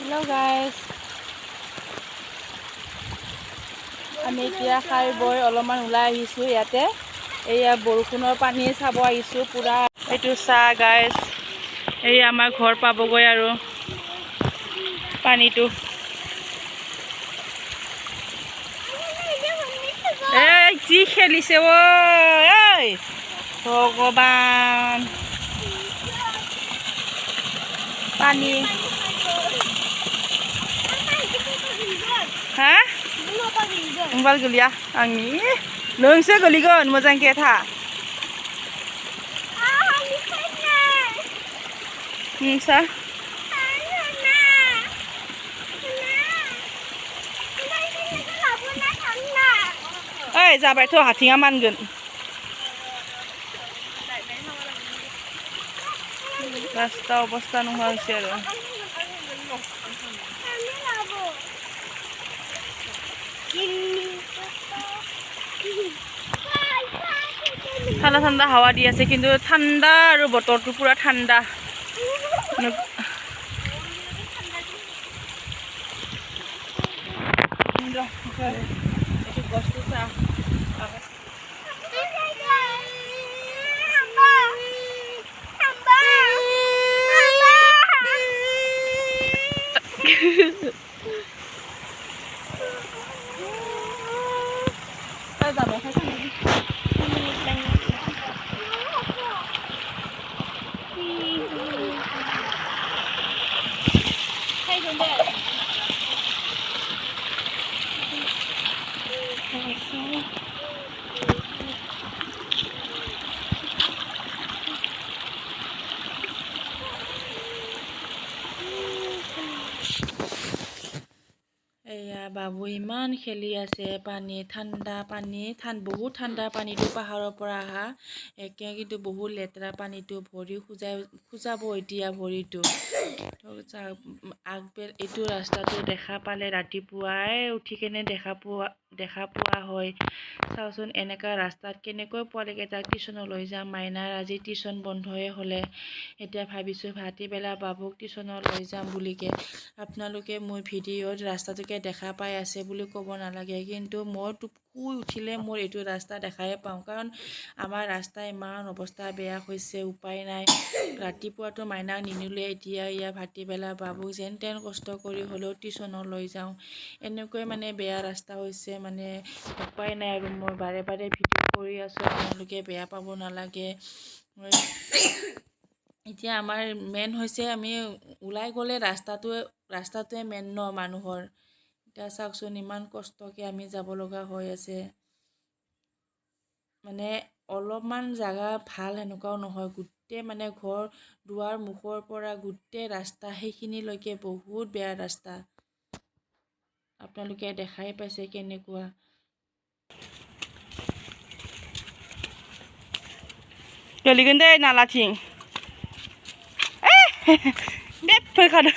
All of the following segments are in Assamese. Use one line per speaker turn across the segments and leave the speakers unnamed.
Hello guys, আমি এতিয়া খাই বৈ অলপমান ওলাই আহিছোঁ ইয়াতে। এয়া বৰষুণৰ পানী চাব আহিছোঁ পুৰা। এইটো চাহ গাইজ, এই আমাৰ ঘৰ পাবগৈ আৰু পানীটো। এই যি খেলিছে ঐ ভগৱান, পানী ha? Umbal gulia angi. Nung se guligon mojang ketha. Sa? Oi, jabai tho hatinga mangun. Rasta obostha nohoa hoise aru. ঠাণ্ডা ঠাণ্ডা হাৱা দি আছে, কিন্তু ঠাণ্ডা আৰু বতৰটো পুৰা ঠাণ্ডা। এয়া বাবু ইমান খেলি আছে পানী, ঠাণ্ডা পানী, বহুত ঠাণ্ডা পানীটো পাহাৰৰ পৰা অহা। একে কিন্তু বহুত লেতেৰা পানীটো, ভৰি খুজাব এতিয়া ভৰিটো। এইটো ৰাস্তাটো দেখা পালে ৰাতিপুৱাই উঠি কেনে দেখা পোৱা হয়। চাওচোন এনেকা ৰাস্তাত কেনেকৈ পোৱালিকেইটাক টিউচনলৈ লৈ যাম। মাইনাৰ আজি টিউচন বন্ধই হ'লে, এতিয়া ভাবিছোঁ ভাটিবেলা বাবুক টিউচনত লৈ যাম বুলিকে। আপোনালোকে মোৰ ভিডিঅ'ত ৰাস্তাটোকে দেখা পাই আছে বুলি ক'ব নালাগে, কিন্তু মই শুই উঠিলে মোৰ এইটো ৰাস্তা দেখাই পাওঁ, কাৰণ আমাৰ ৰাস্তা ইমান অৱস্থা বেয়া হৈছে, উপায় নাই। ৰাতিপুৱাতো মাইনাক নিনিলে, এতিয়া ভাটিবেলা বাবুক যেন তেন কষ্ট কৰি হ'লেও টিউচনত লৈ যাওঁ। এনেকৈ মানে বেয়া ৰাস্তা হৈছে, মানে উপায় নাই আৰু। মই বাৰে বাৰে ভিডিঅ' কৰি আছোঁ, আপোনালোকে বেয়া পাব নালাগে। এতিয়া আমাৰ মেইন হৈছে, আমি ওলাই গ'লে ৰাস্তাটোৱে মেইন ন মানুহৰ। এতিয়া চাওকচোন ইমান কষ্টকৈ আমি যাব লগা হৈ আছে। মানে অলপমান জাগা ভাল এনেকুৱাও নহয়, গোটেই মানে ঘৰ দুৱাৰ মুখৰ পৰা গোটেই ৰাস্তা সেইখিনিলৈকে বহুত বেয়া ৰাস্তা। আপোনালোকে দেখাই পাইছে কেনেকুৱা। Galigan deh nalating. Dep perkada.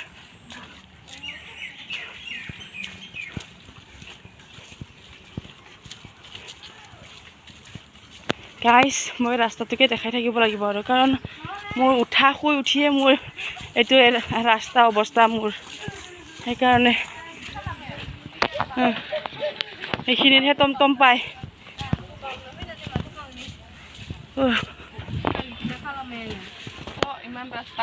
Guys, মই ৰাস্তাটোকে দেখাই থাকিব লাগিব আৰু, কাৰণ মোৰ শুই উঠিয়ে মোৰ এইটো ৰাস্তা অৱস্থা মোৰ। সেইকাৰণে এইখিনিতহে টমটম পায়। ইমান ৰাস্তা